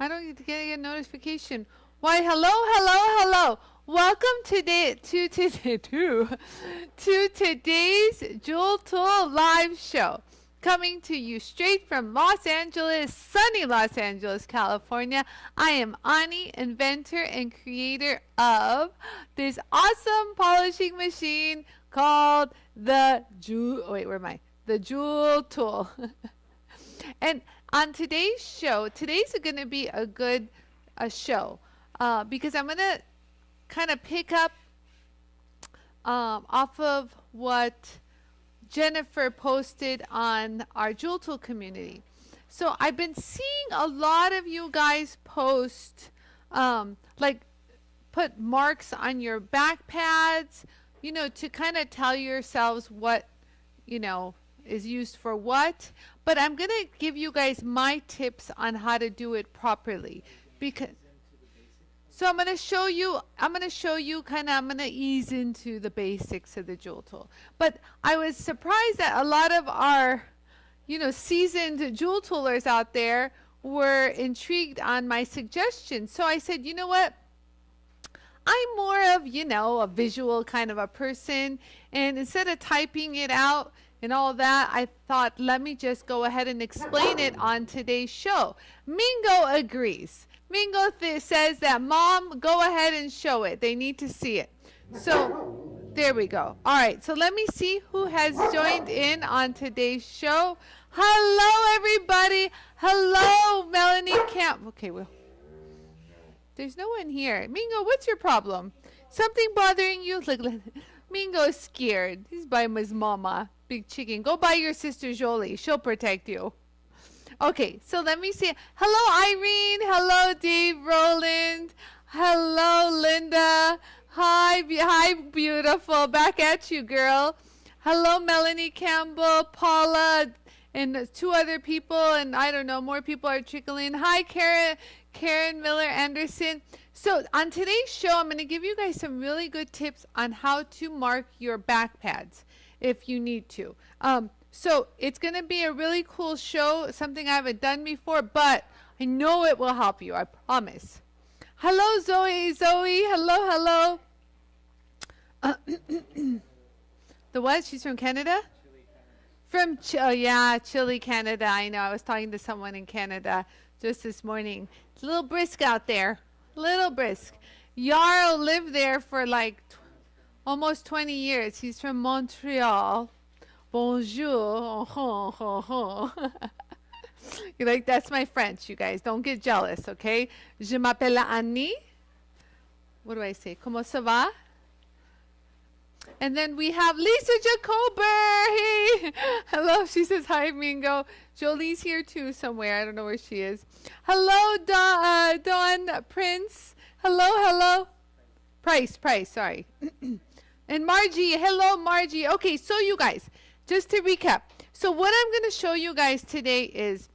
I don't get a notification. Why, hello, hello, hello. Welcome to today's JOOLTOOL live show. Coming to you straight from Los Angeles, sunny Los Angeles, California. I am Ani, inventor and creator of this awesome polishing machine called the The JOOLTOOL. And on today's show, today's going to be a good show because I'm going to kind of pick up off of what Jennifer posted on our JOOLTOOL community. So I've been seeing a lot of you guys post like put marks on your back pads, you know, to kind of tell yourselves what, you know, is used for what. But I'm going to give you guys my tips on how to do it properly, because so I'm going to show you I'm going to ease into the basics of the JOOLTOOL. But I was surprised that a lot of our, you know, seasoned JOOLTOOLers out there were intrigued on my suggestions. So I said, you know what? I'm more of, you know, a visual kind of a person, and instead of typing it out and all that, I thought, let me just go ahead and explain it on today's show. Mingo agrees. Mingo says that, Mom, go ahead and show it. They need to see it. So there we go. All right, so let me see who has joined in on today's show. Hello, everybody. Hello, Melanie Camp. Okay, well, there's no one here. Mingo, what's your problem? Something bothering you? Look, Mingo's scared. He's by his mama. Big chicken. Go by your sister Jolie. She'll protect you. Okay, so let me see. Hello, Irene. Hello, Dave Roland. Hello, Linda. Hi, beautiful. Back at you, girl. Hello, Melanie Campbell, Paula, and two other people, and I don't know, more people are trickling. Hi, Karen Miller Anderson. So on today's show, I'm going to give you guys some really good tips on how to mark your back pads if you need to. So it's going to be a really cool show, something I haven't done before, but I know it will help you, I promise. Hello, Zoe. Hello. The what? She's from Canada? Chile, Canada. I know. I was talking to someone in Canada just this morning. It's a little brisk out there. Little brisk. Yarl lived there for like almost 20 years. He's from Montreal. Bonjour. You're like, that's my French, you guys. Don't get jealous, okay? Je m'appelle Annie. What do I say? Comment ça va? And then we have Lisa Jacober. Hey, hello. She says hi, Mingo. Jolie's here too somewhere. I don't know where she is. Hello, Dawn Prince. Hello. Price. Sorry. And Margie. Hello, Margie. Okay, so you guys, just to recap. So what I'm going to show you guys today is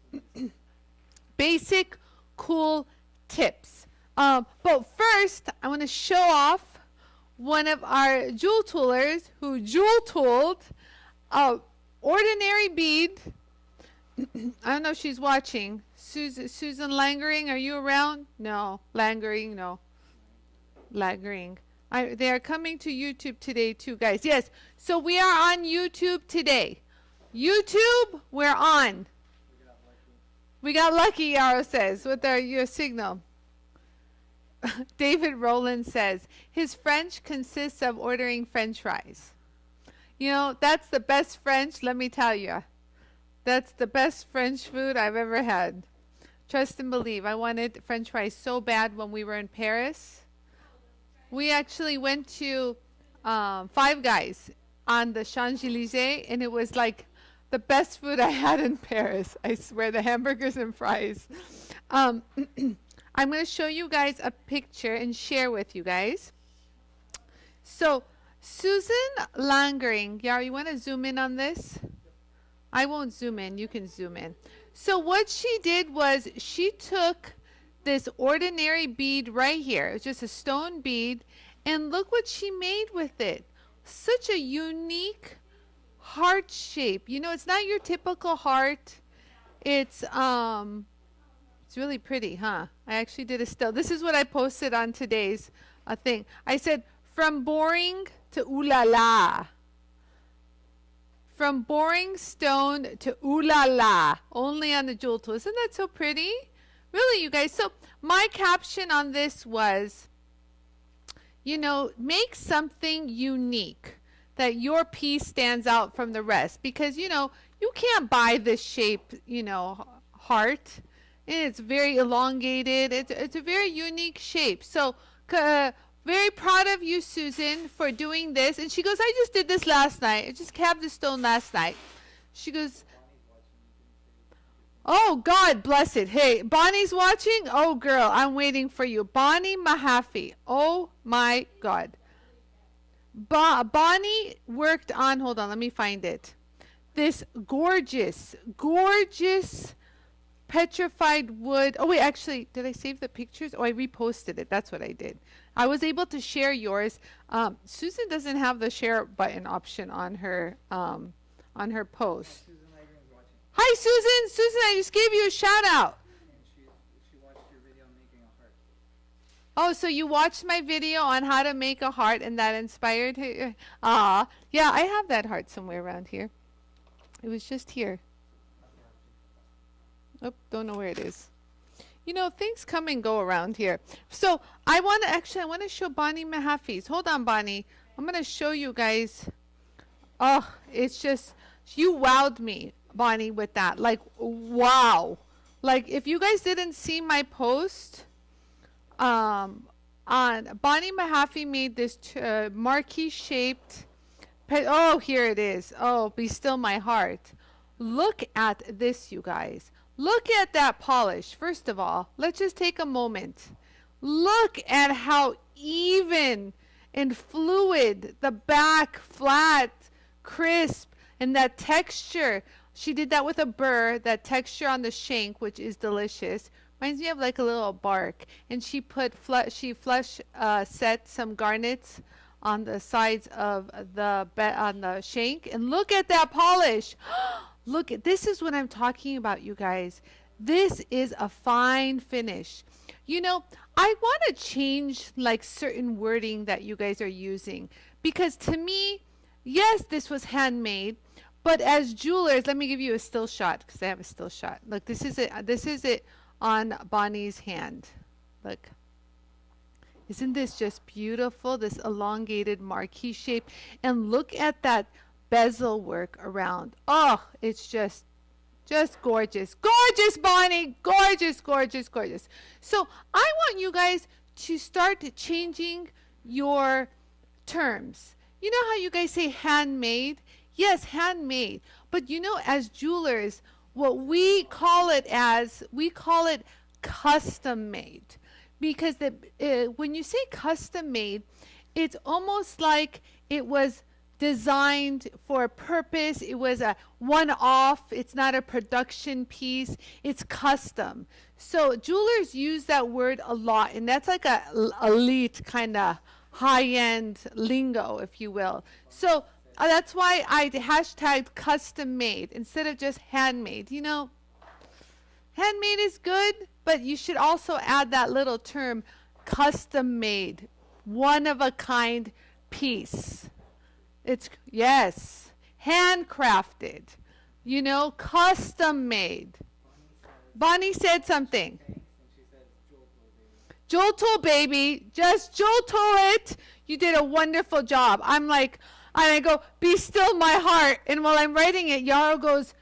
basic cool tips. But first, I want to show off one of our JOOLTOOLers who JOOLTOOLed ordinary bead. I don't know if she's watching. Susan Langering, are you around? No. Langering, no. Langering. They are coming to YouTube today too, guys. Yes, so we are on YouTube today. YouTube, we're on. We got lucky, Yaro says, with your signal. David Rowland says, his French consists of ordering French fries. You know, that's the best French, let me tell you. That's the best French food I've ever had. Trust and believe. I wanted French fries so bad when we were in Paris. We actually went to Five Guys on the Champs-Élysées, and it was like the best food I had in Paris. I swear, the hamburgers and fries. I'm going to show you guys a picture and share with you guys. So, Susan Langering. Yara, you want to zoom in on this? I won't zoom in. You can zoom in. So, what she did was she took this ordinary bead right here. It's just a stone bead. And look what she made with it. Such a unique heart shape. You know, it's not your typical heart. It's It's really pretty, huh? I actually did a still. This is what I posted on today's thing. I said, from boring to ooh la la. From boring stone to ooh la la. Only on the Jewel Tool. Isn't that so pretty? Really, you guys. So my caption on this was, you know, make something unique that your piece stands out from the rest. Because, you know, you can't buy this shape, you know, heart. It's very elongated. It's a very unique shape. So very proud of you, Susan, for doing this. And she goes, I just did this last night. I just cabbed the stone last night. She goes, oh, God bless it. Hey, Bonnie's watching? Oh, girl, I'm waiting for you. Bonnie Mahaffey. Oh, my God. Bonnie worked on, hold on, let me find it. This gorgeous, gorgeous petrified wood. Oh, wait, actually, did I save the pictures? Oh, I reposted it. That's what I did. I was able to share yours. Susan doesn't have the share button option on her post. Hi, Susan. Susan, I just gave you a shout out. She watched your video on making a heart. Oh, so you watched my video on how to make a heart and that inspired her? Ah, yeah, I have that heart somewhere around here. It was just here. Oh, don't know where it is. You know, things come and go around here. So I want to show Bonnie Mahaffey's. Hold on, Bonnie. I'm going to show you guys. Oh, it's just, you wowed me, Bonnie, with that. Like, wow. Like, if you guys didn't see my post, on Bonnie Mahaffey made this marquee shaped, oh, here it is. Oh, Be Still My Heart. Look at this, you guys. Look at that polish. First of all, let's just take a moment. Look at how even and fluid the back, flat, crisp, and that texture. She did that with a burr, that texture on the shank, which is delicious. Reminds me of like a little bark. And she put set some garnets on the sides of on the shank. And look at that polish. Look, this is what I'm talking about, you guys. This is a fine finish. You know, I want to change like certain wording that you guys are using, because to me, yes, this was handmade, but as jewelers, let me give you a still shot, because I have a still shot. Look, this is it. This is it on Bonnie's hand. Look. Isn't this just beautiful? This elongated marquee shape. And look at that bezel work around. Oh, it's just gorgeous. Gorgeous, Bonnie. Gorgeous, gorgeous, gorgeous. So I want you guys to start changing your terms. You know how you guys say handmade? Yes, handmade. But you know, as jewelers, what we call it custom made. Because when you say custom made, it's almost like it was designed for a purpose. It was a one-off. It's not a production piece. It's custom. So jewelers use that word a lot, and that's like a elite kind of high-end lingo, if you will. So that's why I hashtagged custom made instead of just handmade. You know, handmade is good, but you should also add that little term, custom made, one of a kind piece. It's, yes, handcrafted, you know, custom made. Bonnie said something. JOOLTOOL, baby. Just JOOLTOOL it. You did a wonderful job. I'm like, and I go, be still my heart. And while I'm writing it, Yarrow goes,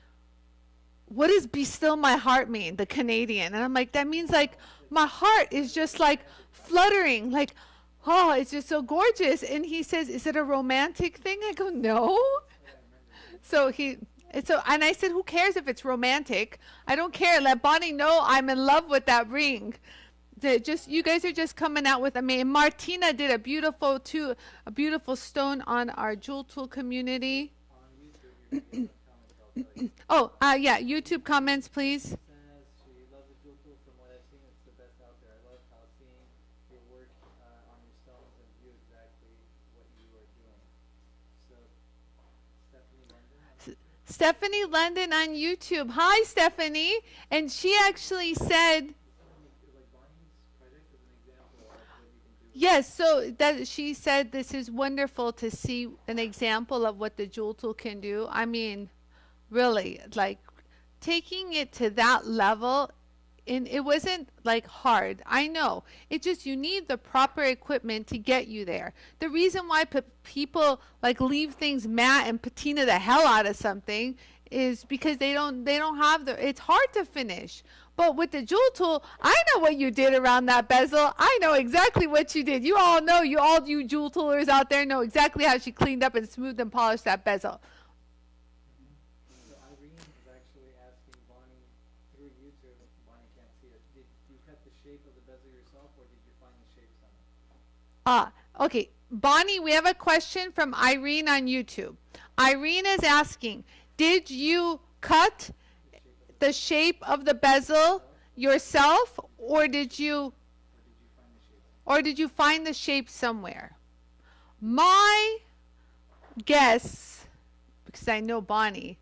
what does be still my heart mean? The Canadian. And I'm like, that means like my heart is just like fluttering, like, oh, it's just so gorgeous. And he says, is it a romantic thing? I go, no. And I said, who cares if it's romantic? I don't care. Let Bonnie know I'm in love with that ring. You guys are just coming out with, I mean, Martina did a beautiful stone on our JOOLTOOL community. Oh, yeah, YouTube comments, please. Stephanie London on YouTube. Hi, Stephanie. And she actually said, Yes, so that she said this is wonderful to see an example of what the Jool tool can do. I mean, really, like taking it to that level, and it wasn't like hard. I know. It just you need the proper equipment to get you there. The reason why people like leave things matte and patina the hell out of something is because they don't have the it's hard to finish. But with the Jool tool, I know what you did around that bezel. I know exactly what you did. You all know, you Jool toolers out there know exactly how she cleaned up and smoothed and polished that bezel. So Irene is actually asking Bonnie through YouTube. Bonnie can't see it. Did you cut the shape of the bezel yourself, or did you find the shapes on it? Okay. Bonnie, we have a question from Irene on YouTube. Irene is asking, did you cut the shape of the bezel yourself, or did you find the shape somewhere? My guess, because I know Bonnie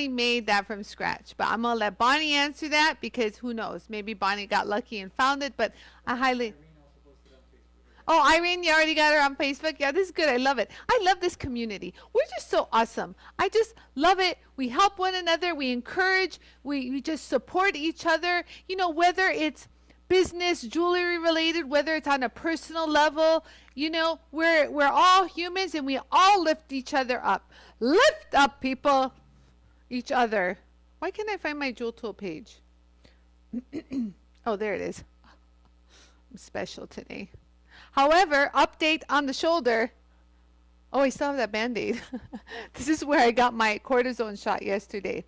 made that from scratch, but I'm gonna let Bonnie answer that because who knows, maybe Bonnie got lucky and found it, but I highly Irene also posted on Facebook. Oh, Irene, you already got her on Facebook? Yeah, this is good. I love it. I love this community. We're just so awesome. I just love it. We help one another. We encourage. We just support each other. You know, whether it's business, jewelry related, whether it's on a personal level, you know, we're all humans and we all lift each other up. Lift up, people. Each other. Why can't I find my Jewel Tool page? Oh, there it is. I'm special today. However, update on the shoulder. Oh, I still have that Band-Aid. This is where I got my cortisone shot yesterday.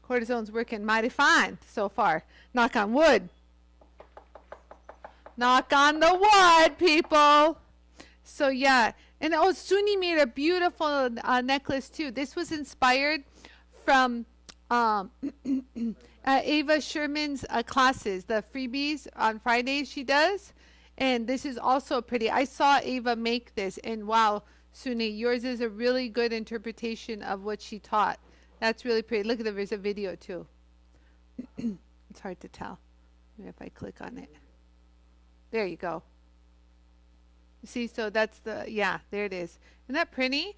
Cortisone's working mighty fine so far. Knock on wood. Knock on the wood, people. So yeah. And oh, Suni made a beautiful necklace too. This was inspired from Ava Sherman's classes, the freebies on Fridays she does. And this is also pretty. I saw Ava make this, and wow, Suni, yours is a really good interpretation of what she taught. That's really pretty. Look at there's a video too. It's hard to tell. Maybe if I click on it. There you go. See, so that's the, yeah, there it is. Isn't that pretty?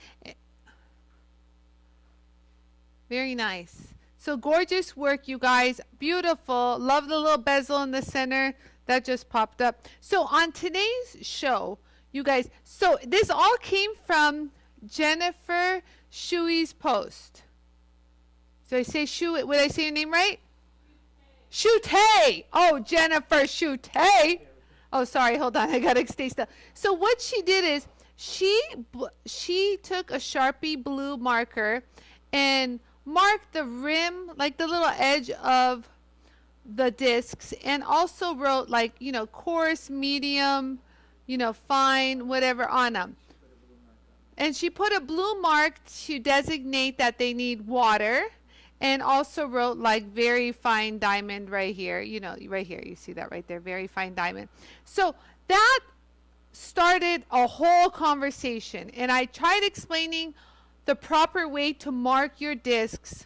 Very nice. So gorgeous work, you guys. Beautiful. Love the little bezel in the center. That just popped up. So on today's show, you guys, so this all came from Jennifer Shuey's post. So I say Shu, would I say your name right? Shute. Oh, Jennifer Shute. Oh, sorry, hold on. I got to stay still. So what she did is she took a Sharpie blue marker and marked the rim, like the little edge of the discs, and also wrote like, you know, coarse, medium, you know, fine, whatever on them. And she put a blue mark to designate that they need water, and also wrote like very fine diamond right here, you know, right here, you see that right there, very fine diamond. So that started a whole conversation, and I tried explaining the proper way to mark your discs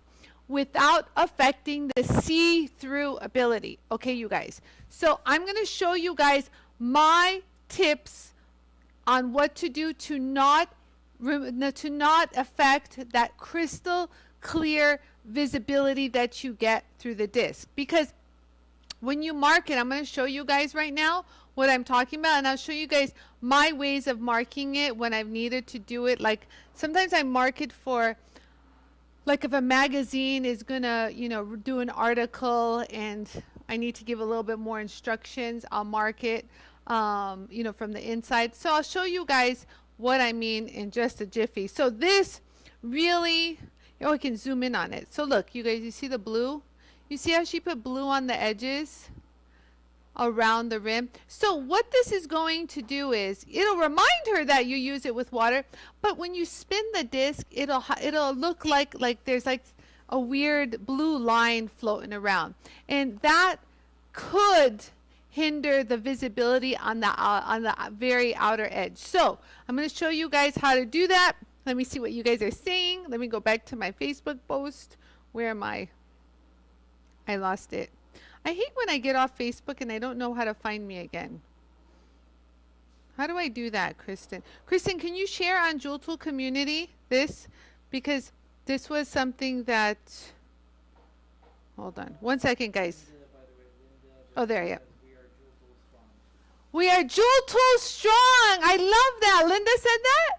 without affecting the see-through ability. Okay, you guys. So I'm going to show you guys my tips on what to do to not affect that crystal clear visibility that you get through the disc. Because when you mark it, I'm going to show you guys right now what I'm talking about, and I'll show you guys my ways of marking it when I've needed to do it. Like sometimes I mark it for, like if a magazine is gonna, you know, do an article and I need to give a little bit more instructions, I'll mark it, you know, from the inside. So I'll show you guys what I mean in just a jiffy. So this really, oh, I can zoom in on it. So look, you guys, you see the blue? You see how she put blue on the edges around the rim? So what this is going to do is it'll remind her that you use it with water, but when you spin the disc, it'll look like there's like a weird blue line floating around, and that could hinder the visibility on the very outer edge. So I'm going to show you guys how to do that. Let me see what you guys are saying. Let me go back to my Facebook post. Where am I? I lost it. I hate when I get off Facebook and I don't know how to find me again. How do I do that, Kristen? Kristen, can you share on JOOLTOOL community this? Because this was something that, hold on. 1 second, guys. Linda, by the way, Linda just Oh, there, yeah. says we are JOOLTOOL strong. We are JOOLTOOL strong. I love that. Linda said that?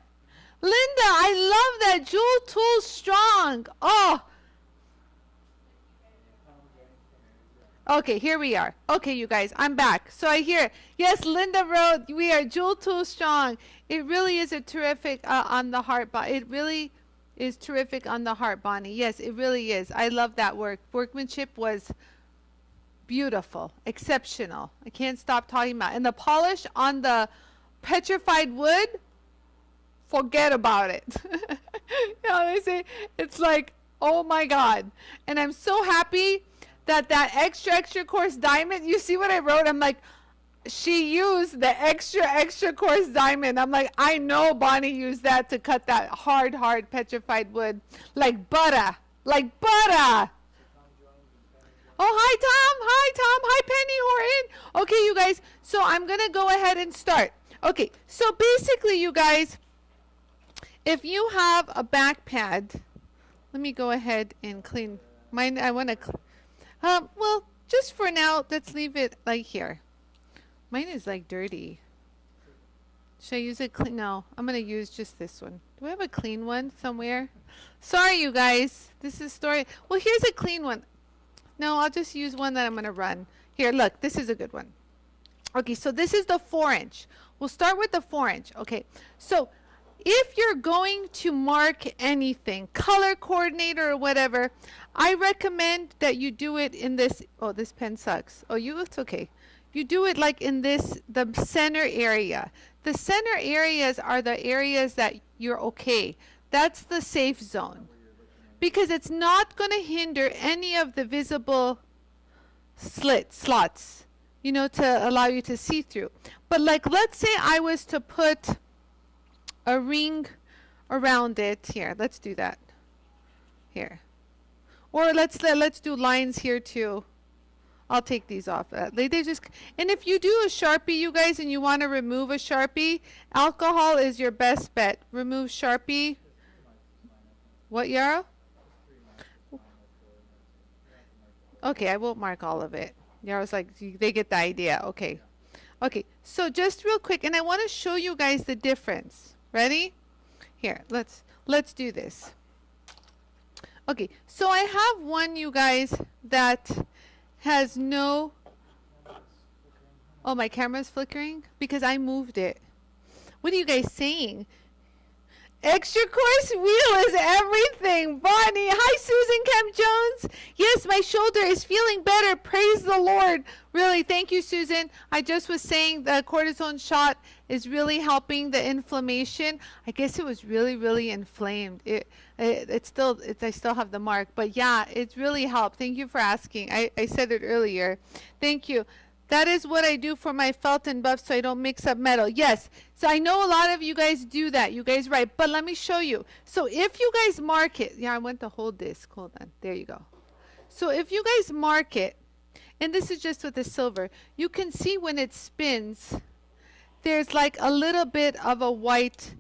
Linda, I love that. JOOLTOOL strong. Oh. Okay, here we are. Okay, you guys, I'm back. So I hear, yes, Linda wrote, we are JOOLTOOL strong. It really is a terrific on the heart, but it really is terrific on the heart, Bonnie. Yes, it really is. I love that work. Workmanship was beautiful, exceptional. I can't stop talking about it. And the polish on the petrified wood, forget about it. You know, they say it's like, oh my God. And I'm so happy that extra coarse diamond, you see what I wrote? I'm like, she used the extra coarse diamond. I'm like, I know Bonnie used that to cut that hard petrified wood like butter, like butter. Oh, hi Tom, hi Penny Horton. Okay, you guys, so I'm gonna go ahead and start. Okay, so basically, you guys, if you have a back pad, let me go ahead and clean mine. I want to well, just for now, let's leave it like here. Mine is like dirty. Should I use a clean? No, I'm going to use just this one. Do I have a clean one somewhere? Sorry, you guys. This is story. Well, here's a clean one. No, I'll just use one that I'm going to run. Here, look, this is a good one. Okay, so this is the 4-inch. We'll start with the 4-inch. Okay, so if you're going to mark anything, color coordinator or whatever, I recommend that you do it in this. Oh, this pen sucks. Oh, it's okay. You do it like in this, the center area. The center areas are the areas that you're okay. That's the safe zone. Because it's not going to hinder any of the visible slots, you know, to allow you to see through. But like, let's say I was to put a ring around it. Here, let's do that. Here. Or let's do lines here too. I'll take these off. They just, and if you do a Sharpie, you guys, and you want to remove a Sharpie, alcohol is your best bet. Remove Sharpie. What, Yarrow? Okay, I won't mark all of it. Yarrow's like, they get the idea. Okay. Okay, so just real quick, and I want to show you guys the difference. Ready? Here, let's do this. Okay, so I have one, you guys, that has no... Oh, my camera's flickering? Because I moved it. What are you guys saying? Extra course wheel is everything. Bonnie. Hi, Susan Kemp Jones. Yes, my shoulder is feeling better. Praise the Lord. Really, thank you, Susan. I just was saying the cortisone shot is really helping the inflammation. I guess it was really inflamed. I still have the mark, but yeah, it's really helped. Thank you for asking. I said it earlier. Thank you. That is what I do for my felt and buff so I don't mix up metal. Yes. So I know a lot of you guys do that. You guys right. But let me show you. So if you guys mark it. Yeah, I want the whole disc. Hold on. There you go. So if you guys mark it, and this is just with the silver, you can see when it spins, there's like a little bit of a white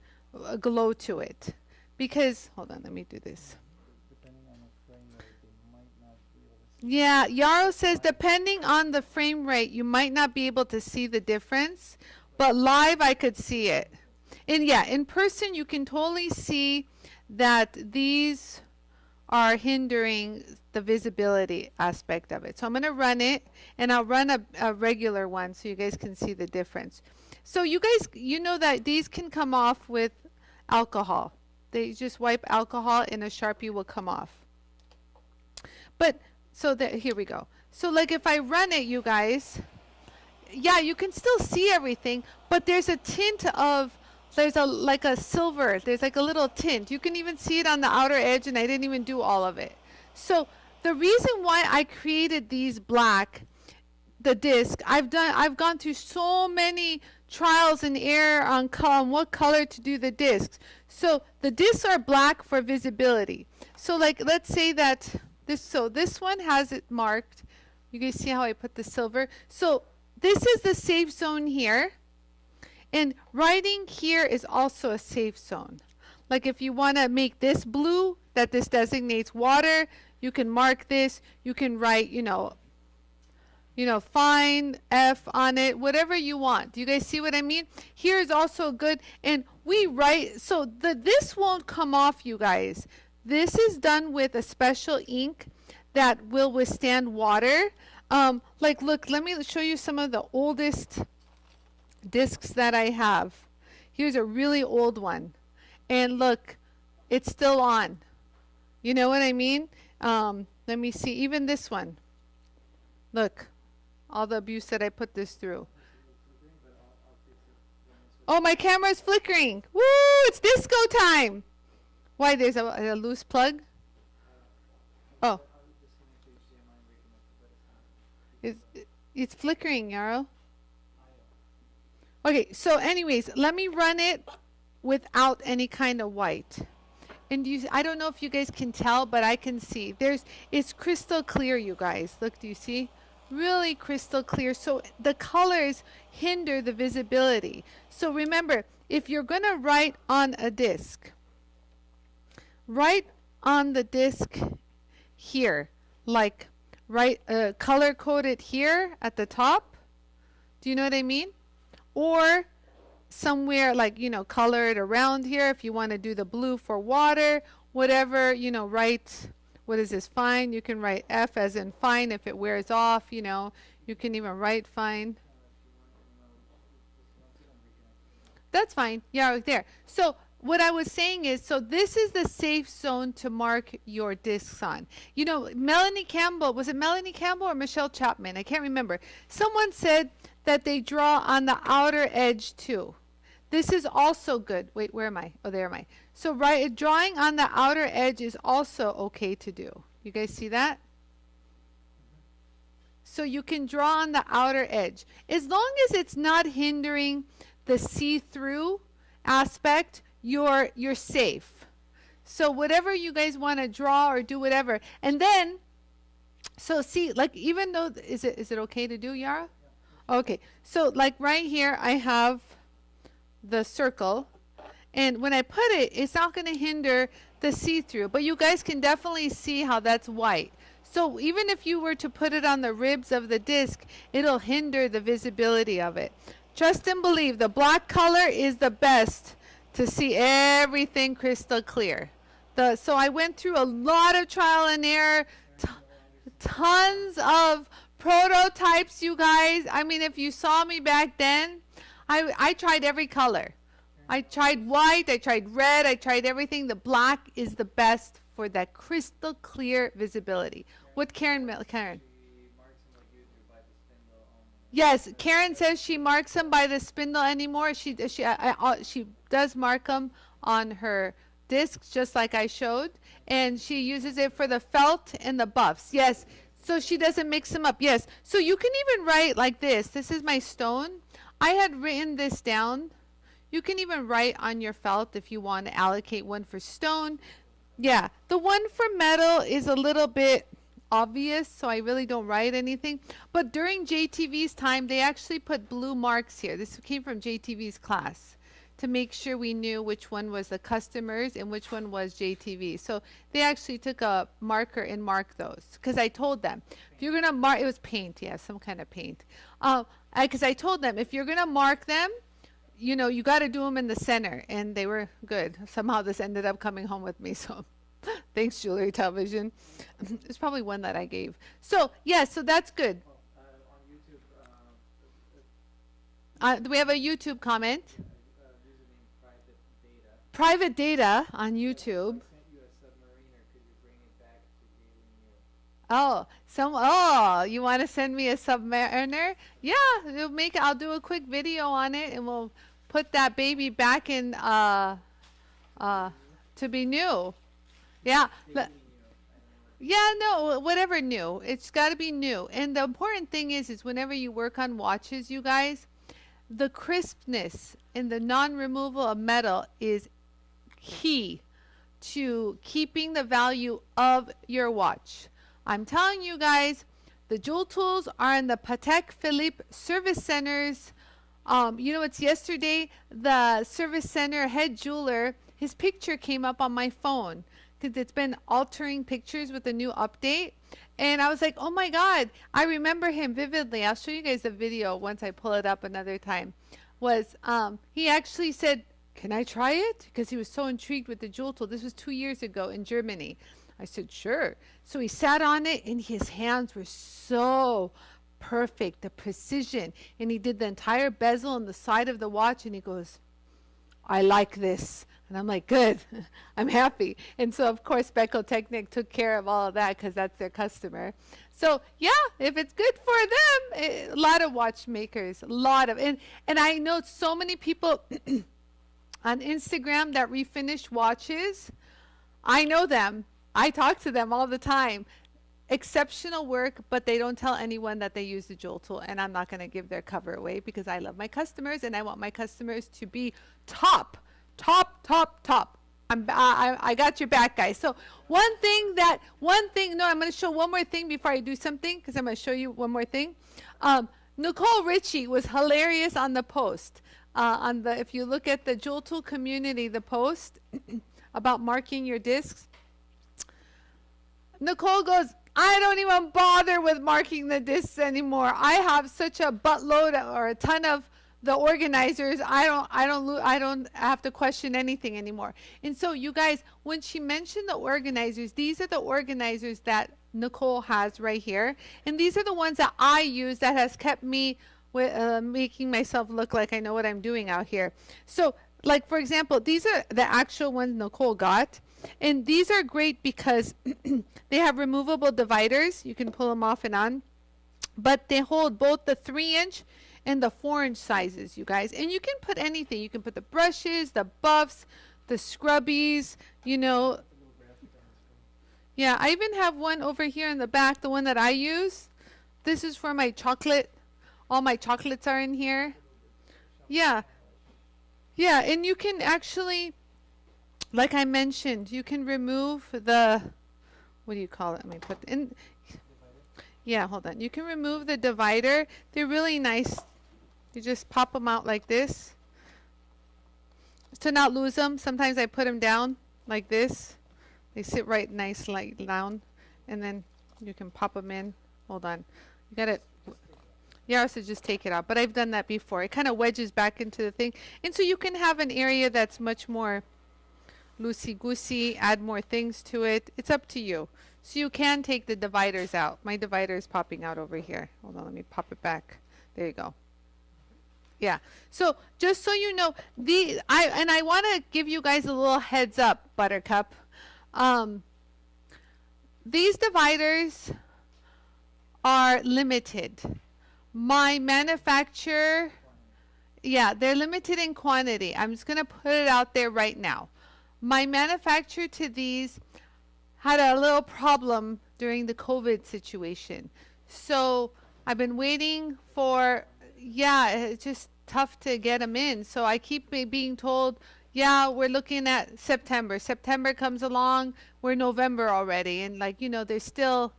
glow to it. Because, hold on, let me do this. Yeah, Yarrow says depending on the frame rate, you might not be able to see the difference, but live I could see it. And yeah, in person you can totally see that these are hindering the visibility aspect of it. So I'm going to run it, and I'll run a regular one so you guys can see the difference. So you guys, you know that these can come off with alcohol. They just wipe alcohol and a Sharpie will come off. But so here we go. So like if I run it, you guys, yeah, you can still see everything, but there's a tint of, there's like a silver, there's like a little tint. You can even see it on the outer edge, and I didn't even do all of it. So the reason why I created these black, the disc, I've gone through so many trials and error on what color to do the discs. So the discs are black for visibility. So like, let's say that this one has it marked. You guys see how I put the silver? So this is the safe zone here. And writing here is also a safe zone. Like if you want to make this blue, that this designates water, you can mark this. You can write, fine F on it, whatever you want. Do you guys see what I mean? Here is also good, and we write, so this won't come off, you guys. This is done with a special ink that will withstand water. Like, look, let me show you some of the oldest discs that I have. Here's a really old one, and look, it's still on. You know what I mean? Let me see, even this one. Look, all the abuse that I put this through. Oh, my camera's flickering. Woo, it's disco time. Why, there's a loose plug? Oh. It's flickering, Yarrow. Okay, so anyways, let me run it without any kind of white. And I don't know if you guys can tell, but I can see. It's crystal clear, you guys. Look, do you see? Really crystal clear. So the colors hinder the visibility. So remember, if you're going to write on a disc, write on the disc here, like color code it here at the top. Do you know what I mean? Or somewhere like, color it around here if you want to do the blue for water, whatever, write, what is this, fine? You can write F as in fine if it wears off, you can even write fine. That's fine. Yeah, right there. So what I was saying is, so this is the safe zone to mark your discs on. Melanie Campbell, was it Melanie Campbell or Michelle Chapman? I can't remember. Someone said that they draw on the outer edge too. This is also good. Wait, where am I? Oh, there am I. So drawing on the outer edge is also okay to do. You guys see that? So you can draw on the outer edge. As long as it's not hindering the see-through aspect, you're safe. So whatever you guys want to draw or do whatever. And then, so see, like even though, is it okay to do, Yara? Okay, so like right here I have the circle, and when I put it, it's not going to hinder the see-through, but you guys can definitely see how that's white. So even if you were to put it on the ribs of the disc, it'll hinder the visibility of it. Trust and believe, the black color is the best to see everything crystal clear. So I went through a lot of trial and error, tons of prototypes, you guys. I mean, if you saw me back then, I tried every color. I tried white, I tried red, I tried everything. The black is the best for that crystal clear visibility. What Karen? Yes, Karen says she marks them by the spindle anymore. She does mark them on her discs, just like I showed, and she uses it for the felt and the buffs. Yes, so she doesn't mix them up. Yes, so you can even write like this. This is my stone. I had written this down. You can even write on your felt if you want to allocate one for stone. Yeah, the one for metal is a little bit obvious, so I really don't write anything. But during JTV's time, they actually put blue marks here. This came from JTV's class to make sure we knew which one was the customers and which one was JTV. So they actually took a marker and marked those, because I told them, if you're going to mark, it was paint, yeah, some kind of paint. Because I told them, if you're going to mark them, you got to do them in the center, and they were good. Somehow this ended up coming home with me, so thanks, Jewelry Television. It's probably one that I gave. So, yeah, so that's good. On YouTube, Do we have a YouTube comment? Private data on YouTube. Oh, you want to send me a Submariner? Yeah, I'll do a quick video on it, and we'll put that baby back in to be new. Yeah. Yeah, no, whatever new. It's got to be new. And the important thing is whenever you work on watches, you guys, the crispness and the non-removal of metal is key to keeping the value of your watch. I'm telling you guys, the Jewel Tools are in the Patek Philippe service centers You know, it's yesterday, the service center head jeweler, his picture came up on my phone because it's been altering pictures with the new update. And I was like, oh my God, I remember him vividly. I'll show you guys the video once I pull it up another time. Was he actually said, can I try it? Because he was so intrigued with the jewel tool. This was 2 years ago in Germany. I said, sure. So he sat on it and his hands were so perfect, the precision. And he did the entire bezel on the side of the watch and he goes, I like this. And I'm like, good, I'm happy. And so, of course, BECO-TECHNIC took care of all of that because that's their customer. So, yeah, if it's good for them, a lot of watchmakers, a lot of, and I know so many people on Instagram that refinish watches. I know them. I talk to them all the time. Exceptional work, but they don't tell anyone that they use the jewel tool. And I'm not going to give their cover away because I love my customers and I want my customers to be top. I got your back, guys. So no, I'm going to show one more thing before I do something because I'm going to show you one more thing. Nicole Ritchie was hilarious on the post. If you look at the Jewel Tool community, the post about marking your discs, Nicole goes, I don't even bother with marking the discs anymore. I have such a buttload or a ton of the organizers. I don't have to question anything anymore. And so you guys, when she mentioned the organizers, these are the organizers that Nicole has right here. And these are the ones that I use that has kept me with making myself look like I know what I'm doing out here. So like, for example, these are the actual ones Nicole got. And these are great because they have removable dividers. You can pull them off and on. But they hold both the 3-inch and the 4-inch sizes, you guys. And you can put anything. You can put the brushes, the buffs, the scrubbies, you know. Yeah, I even have one over here in the back, the one that I use. This is for my chocolate. All my chocolates are in here. Yeah. Yeah, and you can actually, like I mentioned, you can remove the, what do you call it? Let me put in. Yeah, hold on. You can remove the divider. They're really nice. You just pop them out like this. To not lose them, sometimes I put them down like this. They sit right nice like down. And then you can pop them in. Hold on. You got it. Yeah, I should just take it out. But I've done that before. It kind of wedges back into the thing. And so you can have an area that's much more loosey-goosey, add more things to it. It's up to you. So you can take the dividers out. My divider is popping out over here. Hold on, let me pop it back. There you go. Yeah. So just so you know, I want to give you guys a little heads up, Buttercup. These dividers are limited. My manufacturer, yeah, they're limited in quantity. I'm just going to put it out there right now. My manufacturer to these had a little problem during the COVID situation. So I've been waiting for, yeah, it's just tough to get them in. So I keep being told, yeah, we're looking at September. September comes along, we're November already. And like, you know, there's still,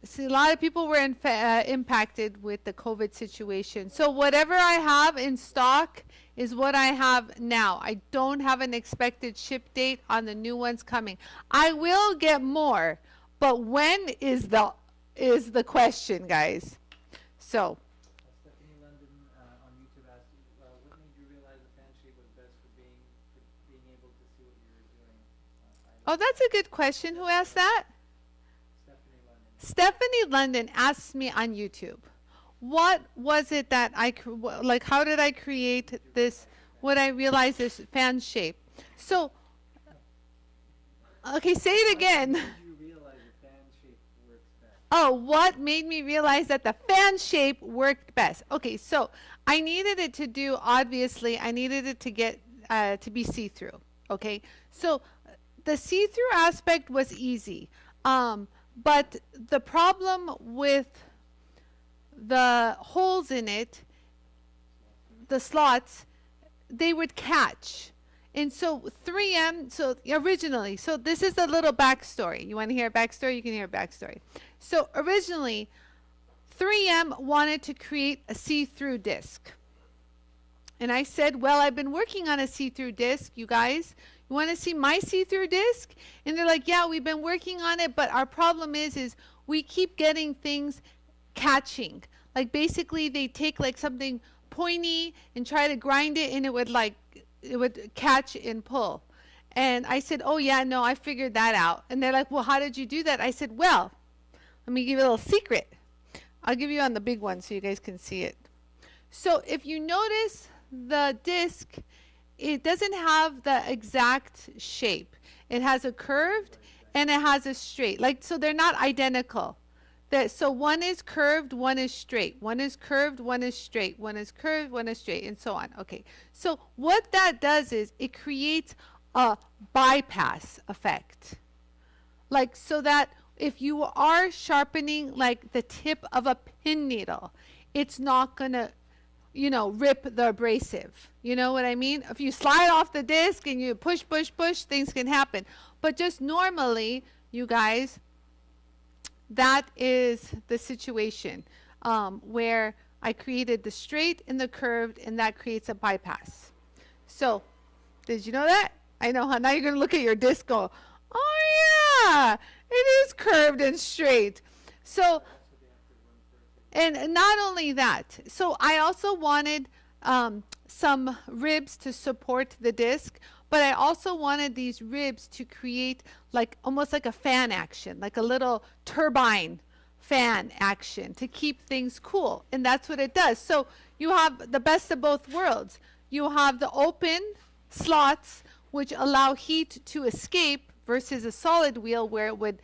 see, a lot of people were impacted with the COVID situation. So whatever I have in stock is what I have now. I don't have an expected ship date on the new ones coming. I will get more, but when is the question, guys? So Stephanie London on YouTube asked, what made you realize the fan shape was best for being able to see what you were doing? oh, that's a good question. Who asked that? Stephanie London asked me on YouTube, what was it that like, how did I create this, what I realized this fan shape? So, okay, say it again. When did you realize the fan shape works best? Oh, what made me realize that the fan shape worked best? Okay, so I needed it to do, obviously, I needed it to get, to be see-through, okay? So the see-through aspect was easy. But the problem with the holes in it, the slots, they would catch. And so 3M, so originally, so this is a little backstory. You want to hear a backstory? You can hear a backstory. So originally, 3M wanted to create a see-through disc. And I said, well, I've been working on a see-through disc, you guys. You want to see my see-through disc? And they're like, yeah, we've been working on it, but our problem is we keep getting things catching. Like basically they take like something pointy and try to grind it, and it would catch and pull. And I said, oh yeah, no, I figured that out. And they're like, well, how did you do that? I said, well, let me give you a little secret. I'll give you on the big one so you guys can see it. So if you notice the disc, it doesn't have the exact shape. It has a curved and it has a straight. Like, so they're not identical. So one is curved, one is straight. One is curved, one is straight. One is curved, one is straight, and so on. Okay. So what that does is it creates a bypass effect. Like, so that if you are sharpening like the tip of a pin needle, it's not gonna, you know, rip the abrasive. You know what I mean? If you slide off the disc and you push, things can happen. But just normally, you guys, that is the situation where I created the straight and the curved, and that creates a bypass. So, did you know that? I know, huh? Now you're going to look at your disc go, oh yeah, it is curved and straight. So, and not only that, so I also wanted some ribs to support the disc, but I also wanted these ribs to create like almost like a fan action, like a little turbine fan action to keep things cool. And that's what it does. So you have the best of both worlds. You have the open slots, which allow heat to escape, versus a solid wheel where it would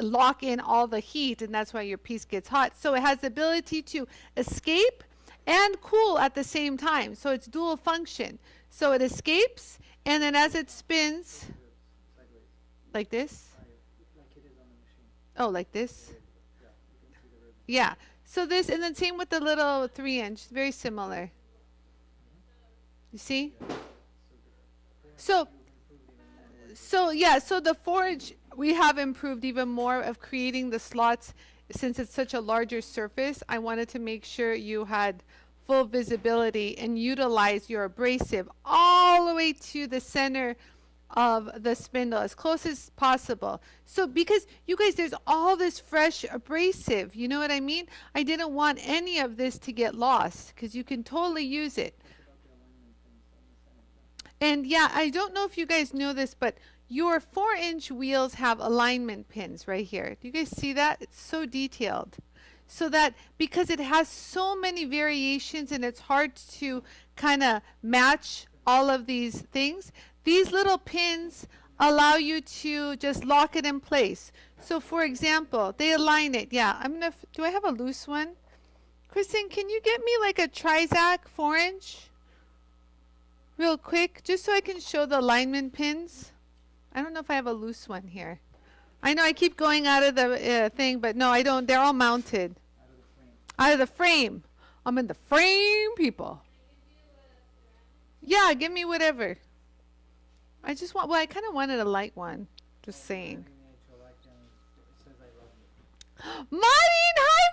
lock in all the heat, and that's why your piece gets hot. So it has the ability to escape and cool at the same time. So it's dual function. So it escapes, and then as it spins, like this. Oh, like this? Yeah. So this, and then same with the little 3-inch, very similar. You see? So yeah, so the 4-inch, we have improved even more of creating the slots. Since it's such a larger surface, I wanted to make sure you had full visibility and utilize your abrasive all the way to the center of the spindle as close as possible. So because you guys, there's all this fresh abrasive, you know what I mean? I didn't want any of this to get lost because you can totally use it. And yeah, I don't know if you guys know this, but your 4-inch wheels have alignment pins right here. Do you guys see that? It's so detailed. So that because it has so many variations and it's hard to kind of match all of these things, these little pins allow you to just lock it in place. So for example, they align it. Yeah, I'm gonna, do I have a loose one? Kristen, can you get me like a Trizac 4-inch? Real quick, just so I can show the alignment pins. I don't know if I have a loose one here. I know I keep going out of the thing, but no, I don't. They're all mounted. Out of the frame. I'm in the frame, people. Yeah, give me whatever. I just want, well, I kind of wanted a light one. Just saying. Maureen, hi,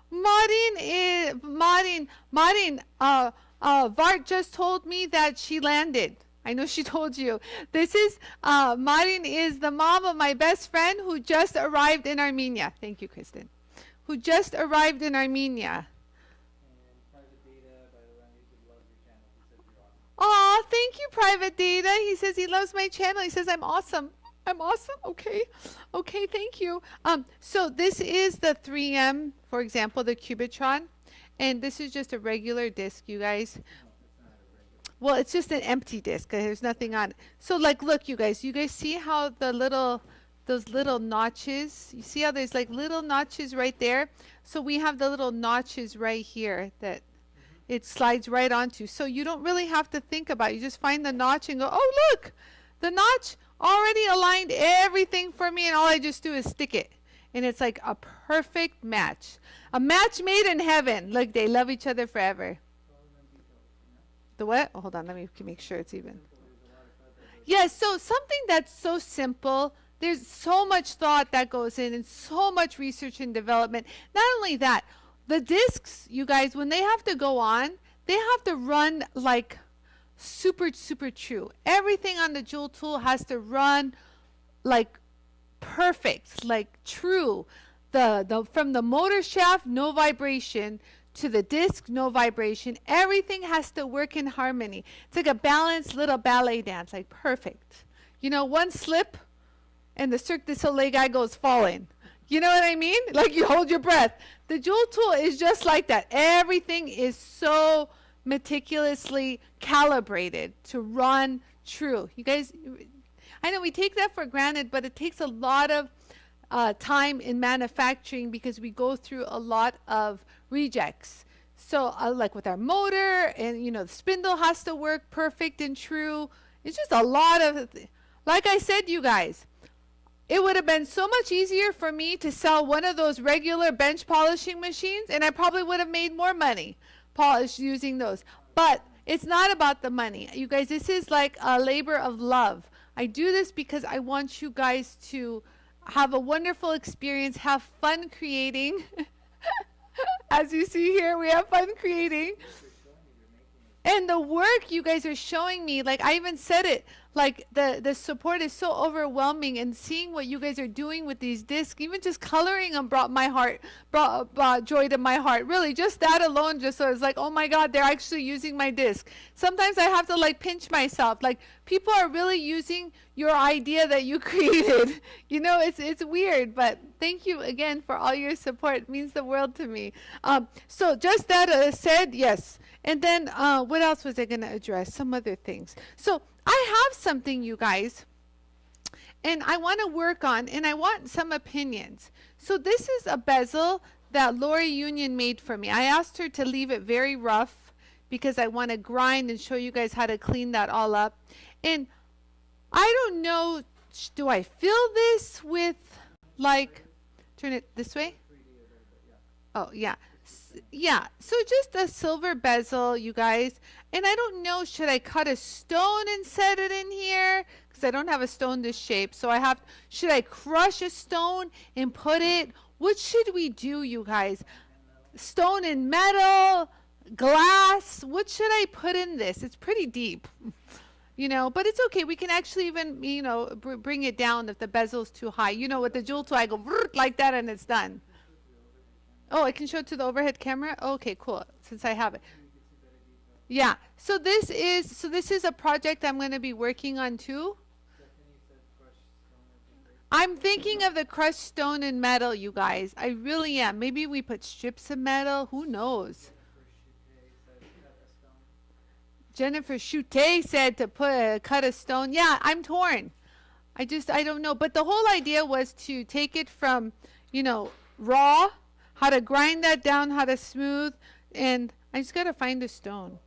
Maureen. Maureen, Vart just told me that she landed. I know she told you. This is, Marin is the mom of my best friend who just arrived in Armenia. Thank you, Kristen. Who just arrived in Armenia. Aw, thank you, Private Data. He says he loves my channel. He says I'm awesome. I'm awesome. Okay. Okay, thank you. So this is the 3M, for example, the Cubitron. And this is just a regular disc, you guys. Well, it's just an empty disc. There's nothing on it. So, like, look, you guys see how the those little notches? You see how there's like little notches right there? So we have the little notches right here that it slides right onto. So you don't really have to think about it. You just find the notch and go, oh, look, the notch already aligned everything for me, and all I just do is stick it. And it's like a perfect match. A match made in heaven. Look, they love each other forever. The what? Oh, hold on, let me make sure it's even. Yes, so something that's so simple, there's so much thought that goes in and so much research and development. Not only that, the discs, you guys, when they have to go on, they have to run like super, super true. Everything on the Jool tool has to run like perfect, like true. The from the motor shaft, no vibration, to the disc, no vibration. Everything has to work in harmony. It's like a balanced little ballet dance, like perfect. You know, one slip and the Cirque du Soleil guy goes falling. You know what I mean? Like you hold your breath. The Jool tool is just like that. Everything is so meticulously calibrated to run true. You guys, I know we take that for granted, but it takes a lot of time in manufacturing because we go through a lot of rejects. So like with our motor, and you know, the spindle has to work perfect and true. It's just a lot of, like I said, you guys, it would have been so much easier for me to sell one of those regular bench polishing machines, and I probably would have made more money polish using those. But it's not about the money. You guys, this is like a labor of love. I do this because I want you guys to have a wonderful experience, have fun creating. As you see here, we have fun creating. And the work you guys are showing me, like I even said it, like the support is so overwhelming, and seeing what you guys are doing with these discs, even just coloring them brought joy to my heart. Really, just that alone, just so it's like, oh my God, they're actually using my disc. Sometimes I have to like pinch myself, like people are really using your idea that you created. You know, it's weird, but thank you again for all your support. It means the world to me. So just that said, yes. And then what else was I going to address? Some other things. So I have something, you guys, and I want to work on, and I want some opinions. So this is a bezel that Lori Union made for me. I asked her to leave it very rough because I want to grind and show you guys how to clean that all up. And I don't know, do I fill this with, like, turn it this way? Oh, yeah. Yeah, so just a silver bezel, you guys. And I don't know, should I cut a stone and set it in here? Because I don't have a stone this shape. So should I crush a stone and put it? What should we do, you guys? Stone and metal, glass. What should I put in this? It's pretty deep, you know, but it's okay. We can actually even, you know, bring it down if the bezel's too high. You know, with the Jool tool, I go like that and it's done. Oh, I can show it to the overhead camera? Okay, cool, since I have it. Yeah, so this is a project I'm going to be working on too. I'm thinking of the crushed stone and metal, you guys. I really am. Maybe we put strips of metal. Who knows? Jennifer Chute said to cut a stone. Yeah, I'm torn. I don't know. But the whole idea was to take it from, you know, raw, how to grind that down, how to smooth, and I just got to find a stone.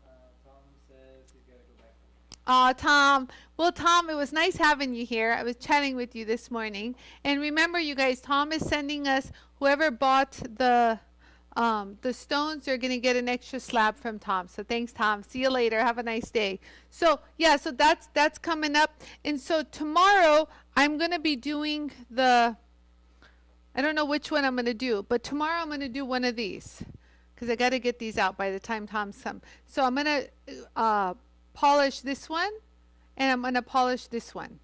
Tom says he's got to go back. Tom. Well, Tom, it was nice having you here. I was chatting with you this morning. And remember, you guys, Tom is sending us, whoever bought the stones, they're going to get an extra slab from Tom. So thanks, Tom. See you later. Have a nice day. So, yeah, so that's coming up. And so tomorrow, I'm going to be doing I don't know which one I'm going to do, but tomorrow I'm going to do one of these because I got to get these out by the time Tom's come. So I'm going to polish this one, and I'm going to polish this one.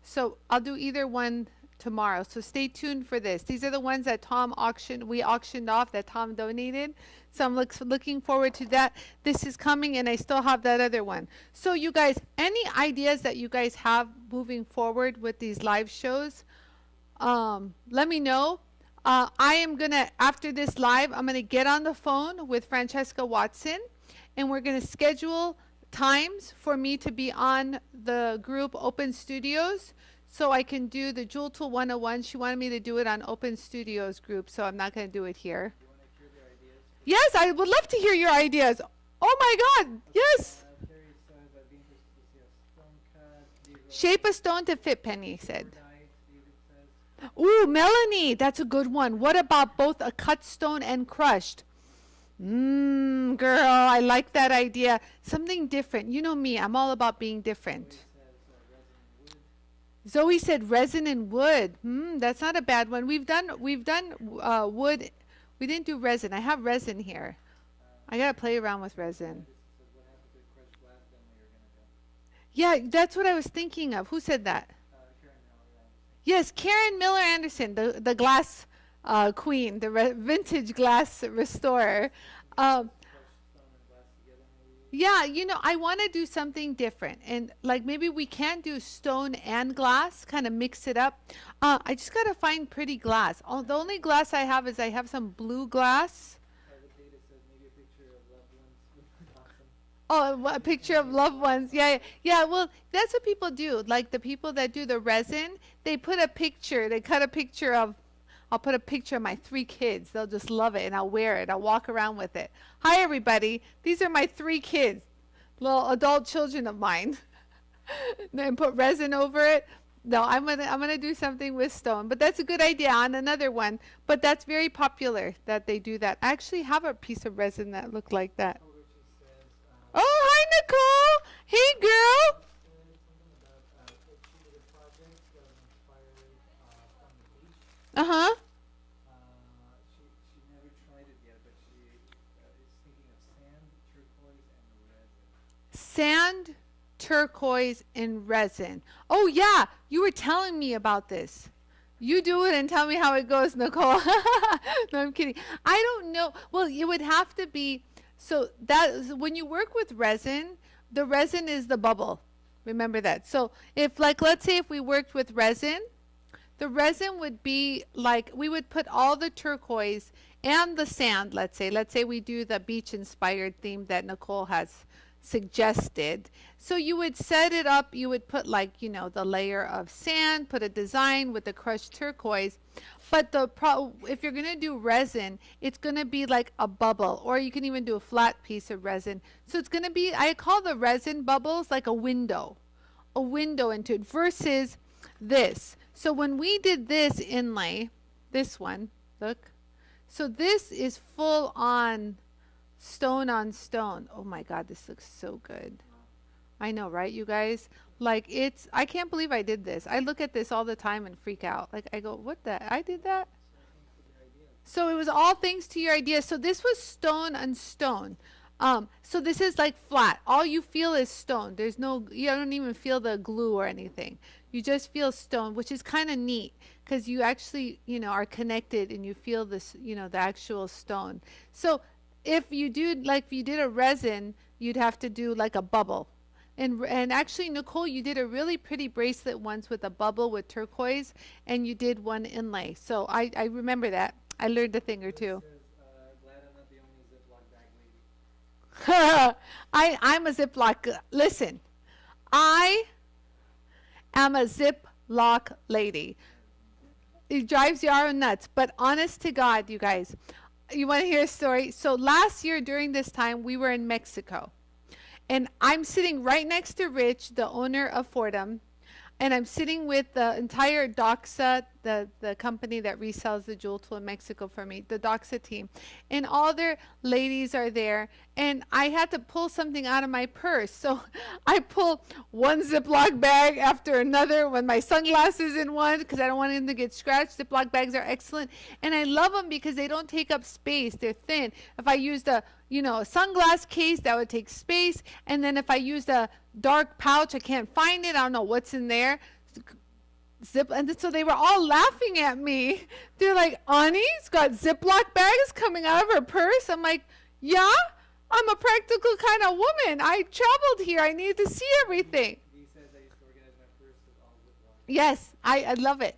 So I'll do either one tomorrow. So stay tuned for this. These are the ones that we auctioned off, that Tom donated. So I'm looking forward to that. This is coming, and I still have that other one. So you guys, any ideas that you guys have moving forward with these live shows? Let me know. I am gonna, after this live, I'm gonna get on the phone with Francesca Watson, and we're gonna schedule times for me to be on the group Open Studios so I can do the Jool Tool 101. She wanted me to do it on Open Studios group, so I'm not gonna do it here. You want to hear their ideas? Yes, I would love to hear your ideas. Oh my God, yes. Terry says, I'd be interested to see a stone cut. Shape a stone to fit, Penny said. David says. Ooh, Melanie, that's a good one. What about both a cut stone and crushed? Girl, I like that idea. Something different. You know me, I'm all about being different. Zoe said resin and wood. That's not a bad one. We've done wood. We didn't do resin. I have resin here. I gotta play around with resin. This said, what happened to the crushed glass demo you're gonna do? Yeah, that's what I was thinking of. Who said that? Karen Miller, obviously. Yes, Karen Miller Anderson, the glass queen, the vintage glass restorer. Um, Crushed stone and glass together, maybe. yeah, you know, I want to do something different, and like maybe we can do stone and glass, kind of mix it up. I just gotta find pretty glass. Oh, the only glass I have is I have some blue glass. Private data says maybe a picture of loved ones would look awesome. Oh, a picture of loved ones. Yeah, yeah. Yeah, well, that's what people do. Like the people that do the resin, they put a picture, they cut a picture of, I'll put a picture of my 3 kids. They'll just love it, and I'll wear it. I'll walk around with it. Hi, everybody. These are my 3 kids, little adult children of mine. Then put resin over it. No, I'm gonna do something with stone, but that's a good idea on another one. But that's very popular that they do that. I actually have a piece of resin that looked like that. Oh, Richie says, Oh, hi, Nicole. Hey, girl. said something about if she did a project that was inspired from the beach. Uh-huh. She never tried it yet, but she is thinking of sand, turquoise, and resin. Sand, turquoise, and resin. Oh, yeah. You were telling me about this. You do it and tell me how it goes, Nicole. No, I'm kidding. I don't know. Well, it would have to be. So that when you work with resin, the resin is the bubble. Remember that. So if like, let's say if we worked with resin, the resin would be like, we would put all the turquoise and the sand, let's say we do the beach inspired theme that Nicole has suggested. So you would set it up, you would put like, you know, the layer of sand, put a design with the crushed turquoise. But if you're going to do resin, it's going to be like a bubble, or you can even do a flat piece of resin. So it's going to be, I call the resin bubbles like a window into it versus this. So when we did this inlay, this one, look. So this is full on stone. Oh my God, this looks so good. I know, right, you guys? Like I can't believe I did this. I look at this all the time and freak out. Like I go, what the, I did that? So it was all thanks to your idea. So this was stone on stone. So this is like flat. All you feel is stone. There's no, you don't even feel the glue or anything. You just feel stone, which is kind of neat because you actually, you know, are connected and you feel this, you know, the actual stone. So if you did a resin, you'd have to do like a bubble. And actually, Nicole, you did a really pretty bracelet once with a bubble with turquoise, and you did one inlay. So I remember that. I learned a thing or two. Glad I'm not the only Ziploc bag lady. I'm a Ziploc. Listen, I am a Ziploc lady. It drives Yara nuts. But honest to God, you guys, you want to hear a story? So last year during this time, we were in Mexico. And I'm sitting right next to Rich, the owner of Fordham, and I'm sitting with the entire Doxa, the company that resells the JOOLTOOL in Mexico for me, the Doxa team. And all their ladies are there, and I had to pull something out of my purse. So I pull one Ziploc bag after another with my sunglasses in one because I don't want them to get scratched. Ziploc bags are excellent, and I love them because they don't take up space. They're thin. If I used a sunglass case, that would take space. And then if I used a dark pouch, I can't find it. I don't know what's in there. And so they were all laughing at me. They're like, Annie's got Ziploc bags coming out of her purse. I'm like, yeah, I'm a practical kind of woman. I traveled here. I need to see everything. He says I used to organize my purse with all Ziploc. Yes, I love it.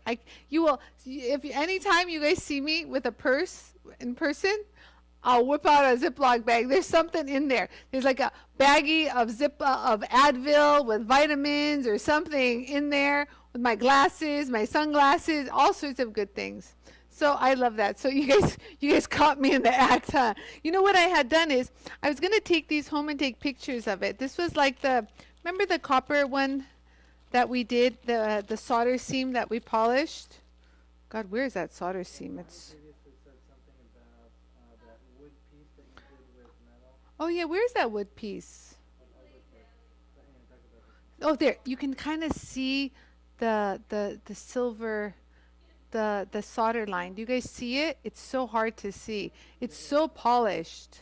You will, if anytime you guys see me with a purse in person, I'll whip out a Ziploc bag. There's something in there. There's like a baggie of Advil with vitamins or something in there with my glasses, my sunglasses, all sorts of good things. So I love that. So you guys caught me in the act, huh? You know what I had done is I was going to take these home and take pictures of it. This was like remember the copper one that we did, the solder seam that we polished? God, where is that solder seam? It's Previously said something about that wood piece that you did with metal. Oh yeah, where's that wood piece? Oh, there. You can kind of see the silver, the solder line. Do you guys see it? It's so hard to see. It's so polished.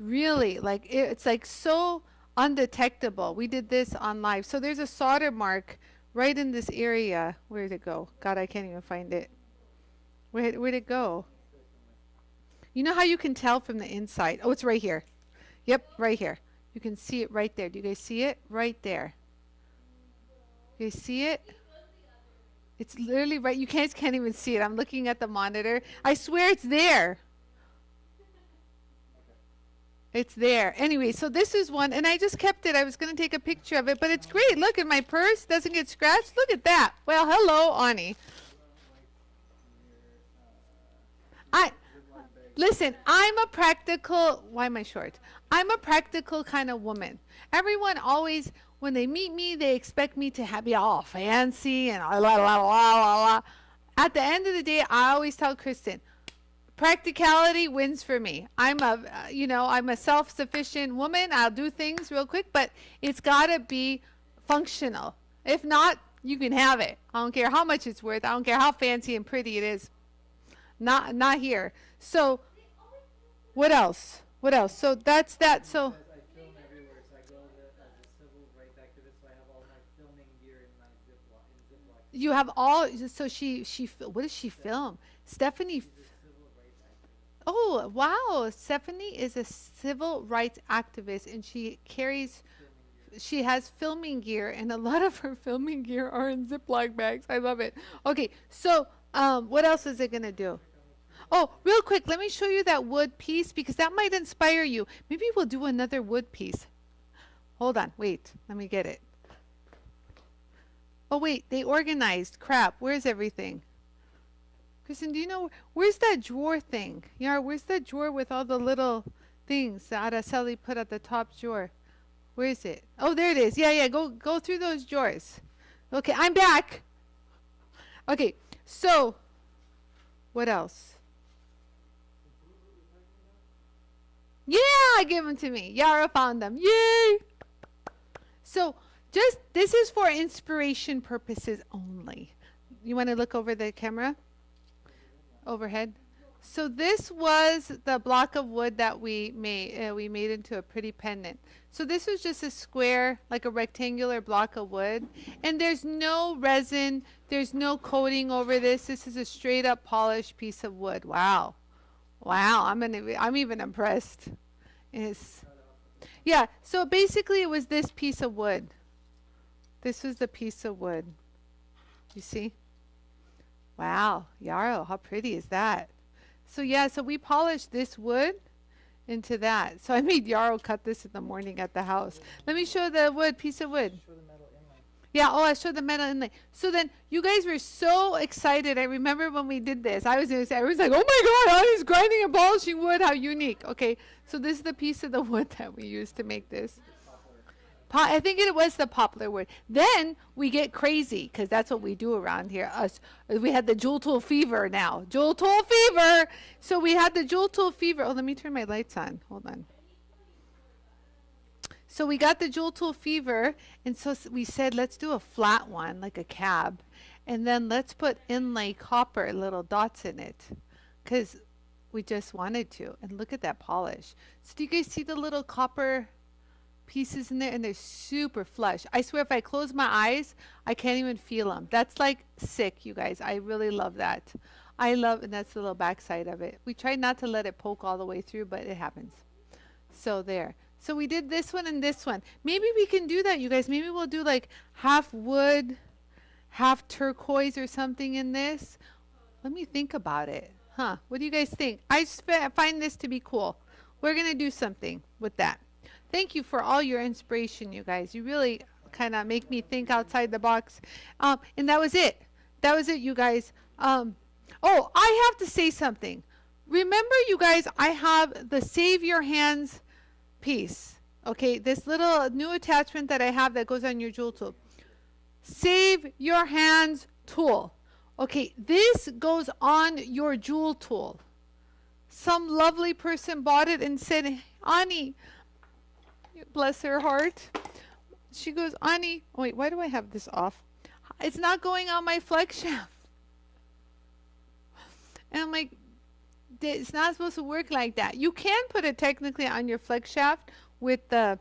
really, like it's like so undetectable. We did this on live. So there's a solder mark right in this area. Where did it go? God, I can't even find it. Where'd it go? You know how you can tell from the inside? Oh, it's right here. Yep, right here. You can see it right there. Do you guys see it? Right there. You guys see it? It's literally right. You guys can't even see it. I'm looking at the monitor. I swear it's there. It's there. Anyway, so this is one, and I just kept it. I was going to take a picture of it, but it's great. Look at my purse. Doesn't get scratched. Look at that. Well, hello, Ani. Listen, I'm a practical, why am I short? I'm a practical kind of woman. Everyone always, when they meet me, they expect me to be all fancy and la la la la la. At the end of the day, I always tell Kristen, practicality wins for me. I'm a self-sufficient woman. I'll do things real quick, but it's got to be functional. If not, you can have it. I don't care how much it's worth. I don't care how fancy and pretty it is. Not here. So what else? What else? So that's that. So I film everywhere, so I go as a civil rights activist, so I have all my filming gear in my Ziploc. you have all. So what does she film? Stephanie. She's a civil rights activist. Oh wow, Stephanie is a civil rights activist, and she carries. She has filming gear, and a lot of her filming gear are in Ziploc bags. I love it. Okay, so what else is it gonna do? Oh, real quick, let me show you that wood piece because that might inspire you. Maybe we'll do another wood piece. Hold on, wait, let me get it. Oh wait, they organized. Crap, where's everything? Kristen, do you know, where's that drawer thing? Yeah, where's that drawer with all the little things that Araceli put at the top drawer? Where is it? Oh, there it is. Yeah, go through those drawers. Okay, I'm back. Okay, so what else? Yeah, give them to me. Yara found them. Yay! So this is for inspiration purposes only. You want to look over the camera? Overhead. So this was the block of wood that we made. We made into a pretty pendant. So this was just a square, like a rectangular block of wood. And there's no resin. There's no coating over this. This is a straight up polished piece of wood. Wow. Wow, I'm even impressed. Yeah, so basically it was this piece of wood. This was the piece of wood. You see? Wow, Yarrow, how pretty is that? So yeah, so we polished this wood into that. So I made Yarrow cut this in the morning at the house. Let me show the wood, piece of wood. Show the metal inlay. Yeah, oh, I showed the metal inlay. So then you guys were so excited. I remember when we did this. Everyone's like, oh my God, Annie's grinding and polishing wood. How unique. Okay, so this is the piece of the wood that we used to make this. I think it was the poplar wood. Then we get crazy because that's what we do around here. We had the JOOLTOOL fever now. JOOLTOOL fever. So we had the JOOLTOOL fever. Oh, let me turn my lights on. Hold on. So we got the JOOLTOOL fever, and so we said, let's do a flat one, like a cab, and then let's put inlay copper little dots in it, because we just wanted to. And look at that polish. So do you guys see the little copper pieces in there? And they're super flush. I swear if I close my eyes, I can't even feel them. That's like sick, you guys. I really love that. And that's the little backside of it. We tried not to let it poke all the way through, but it happens. So there. So we did this one and this one. Maybe we can do that, you guys. Maybe we'll do like half wood, half turquoise or something in this. Let me think about it. Huh? What do you guys think? I find this to be cool. We're going to do something with that. Thank you for all your inspiration, you guys. You really kind of make me think outside the box. And that was it. That was it, you guys. Oh, I have to say something. Remember, you guys, I have the Save Your Hands piece. Okay, this little new attachment that I have that goes on your JOOLTOOL. Save Your Hands tool. Okay, this goes on your JOOLTOOL. Some lovely person bought it and said, Ani, bless her heart. She goes, Ani, wait, why do I have this off? It's not going on my flex shaft. And I'm like, It's not supposed to work like that. You can put it technically on your flex shaft with the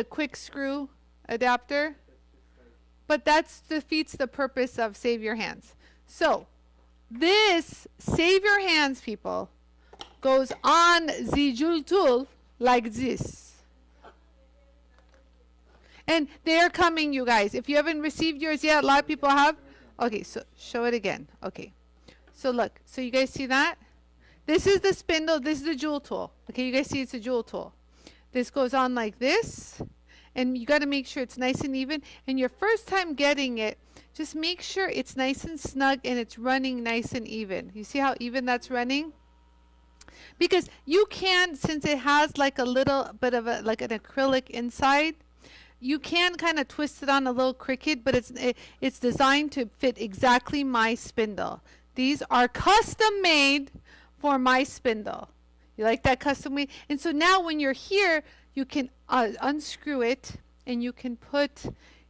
quick screw adapter, but that defeats the purpose of save your hands. So this save your hands, people, goes on the JOOLTOOL like this. And they're coming, you guys. If you haven't received yours yet, a lot of people have. Okay, so show it again. Okay. So look, so you guys see that? This is the spindle, this is the JOOLTOOL. Okay, you guys see it's a JOOLTOOL. This goes on like this, and you got to make sure it's nice and even. And your first time getting it, just make sure it's nice and snug and it's running nice and even. You see how even that's running? Because you can, since it has like a little bit of a, like an acrylic inside, you can kind of twist it on a little crooked, but it's designed to fit exactly my spindle. These are custom made for my spindle. You like that custom made? And so now when you're here, you can unscrew it and you can put,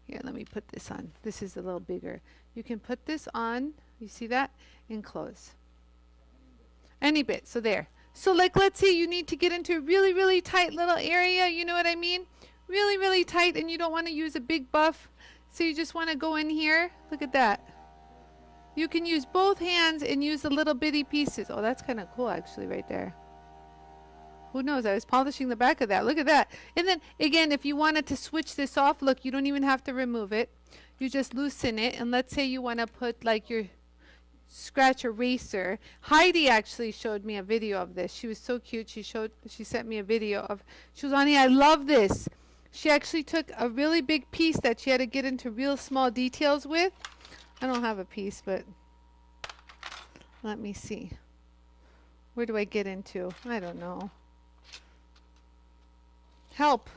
here, let me put this on. This is a little bigger. You can put this on, you see that? And close. Any bit, so there. So like let's say you need to get into a really, really tight little area, you know what I mean? Really, really tight, and you don't want to use a big buff. So you just want to go in here. Look at that. You can use both hands and use the little bitty pieces. Oh, that's kind of cool actually right there. Who knows? I was polishing the back of that. Look at that. And then again, if you wanted to switch this off, look, you don't even have to remove it. You just loosen it. And let's say you want to put like your scratch eraser. Heidi actually showed me a video of this. She was so cute. She sent me a video of, she was on here. I love this. She actually took a really big piece that she had to get into real small details with. I don't have a piece, but let me see. Where do I get into? I don't know. Help.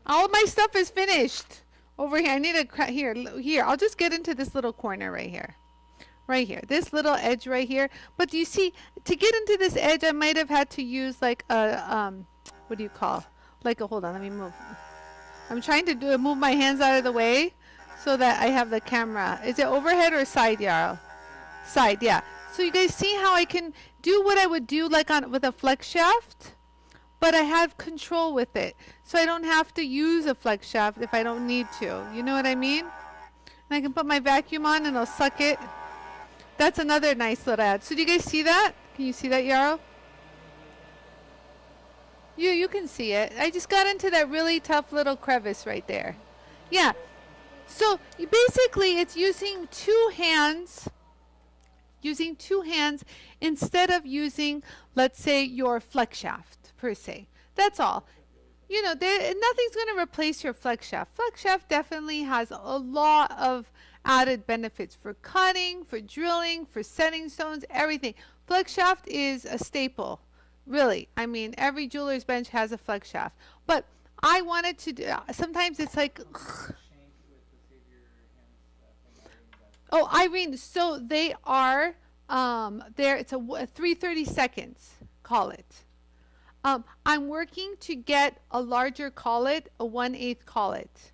All my stuff is finished. Over here. I need a here. I'll just get into this little corner right here. Right here. This little edge right here. But you see, to get into this edge, I might have had to use like a, what do you call? Like a, hold on, let me move. I'm trying to move my hands out of the way so that I have the camera. Is it overhead or side, Yarrow? Side, yeah. So you guys see how I can do what I would do like with a flex shaft, but I have control with it. So I don't have to use a flex shaft if I don't need to. You know what I mean? And I can put my vacuum on and it'll suck it. That's another nice little ad. So do you guys see that? Can you see that, Yarrow? You can see it. I just got into that really tough little crevice right there. Yeah. So basically it's using two hands instead of using, let's say, your flex shaft per se. That's all. You know, nothing's going to replace your flex shaft. Flex shaft definitely has a lot of added benefits for cutting, for drilling, for setting stones, everything. Flex shaft is a staple. Really, I mean, every jeweler's bench has a flex shaft. But I wanted to do, sometimes it's like, oh, Irene, so they are, it's a 330 seconds, call it. I'm working to get a larger collet, a 1/8 collet.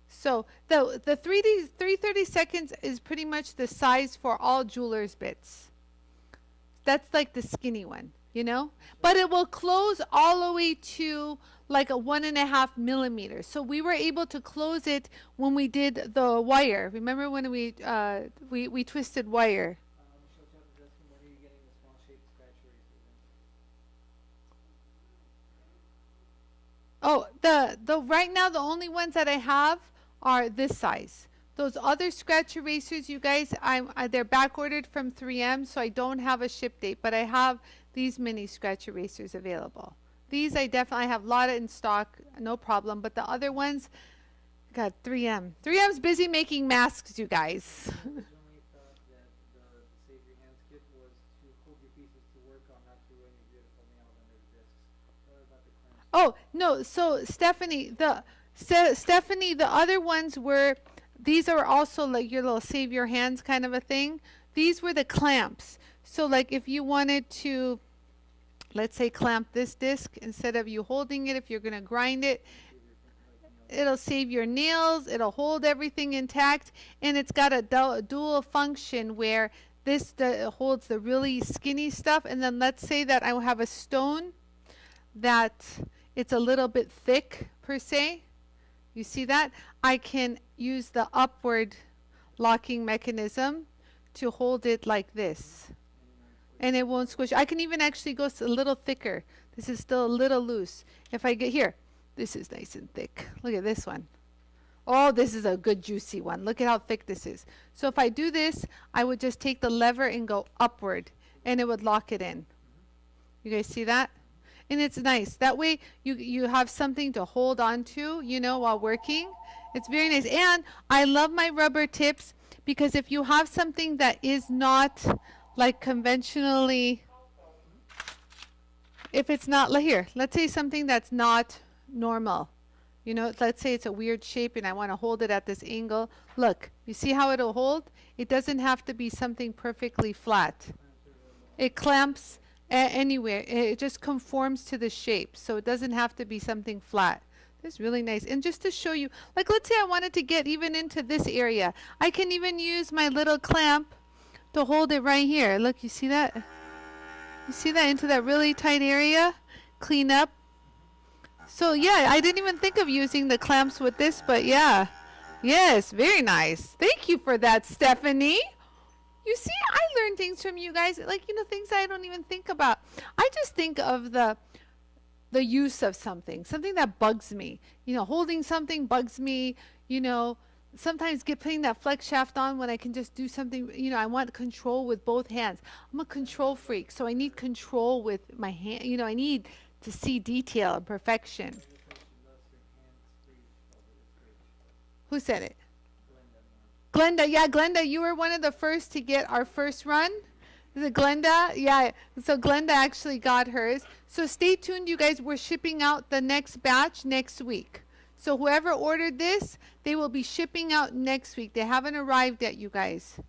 So the 330 seconds is pretty much the size for all jeweler's bits. That's like the skinny one. You know, but it will close all the way to like a 1.5 millimeters. So we were able to close it when we did the wire. Remember when we twisted wire? Oh, the right now the only ones that I have are this size. Those other scratch erasers, you guys, they're back ordered from 3M, so I don't have a ship date, but I have these mini scratch erasers available. These I definitely have a lot in stock, no problem, but the other ones, God, 3M. 3M's busy making masks, you guys. Oh, no, so Stephanie, the other ones were, these are also like your little save your hands kind of a thing. These were the clamps. So like if you wanted to, let's say, clamp this disc, instead of you holding it, if you're going to grind it, it'll save your nails, it'll hold everything intact, and it's got a dual function where this holds the really skinny stuff. And then let's say that I have a stone that it's a little bit thick per se. You see that? I can use the upward locking mechanism to hold it like this. And it won't squish. I can even actually go a little thicker. This is still a little loose. If I get here, this is nice and thick. Look at this one. Oh, this is a good juicy one. Look at how thick this is. So if I do this, I would just take the lever and go upward, and it would lock it in. You guys see that? And it's nice. That way you have something to hold on to, you know, while working. It's very nice. And I love my rubber tips because if you have something that is not like conventionally, if it's not, here, let's say something that's not normal. You know, let's say it's a weird shape and I want to hold it at this angle. Look, you see how it'll hold? It doesn't have to be something perfectly flat. It clamps anywhere. It just conforms to the shape. So it doesn't have to be something flat. That's really nice. And just to show you, like let's say I wanted to get even into this area. I can even use my little clamp to hold it right here. Look, you see that? You see that into that really tight area? Clean up. So yeah, I didn't even think of using the clamps with this, but yeah. Yes, very nice. Thank you for that, Stephanie. You see, I learn things from you guys, like, you know, things I don't even think about. I just think of the use of something that bugs me. You know, holding something bugs me, you know, sometimes putting that flex shaft on when I can just do something, you know, I want control with both hands. I'm a control freak, so I need control with my hand, you know, I need to see detail and perfection. Who said it? Glenda. Yeah, Glenda, you were one of the first to get our first run. Is it Glenda? Yeah, so Glenda actually got hers. So stay tuned, you guys. We're shipping out the next batch next week. So whoever ordered this, they will be shipping out next week. They haven't arrived yet, you guys.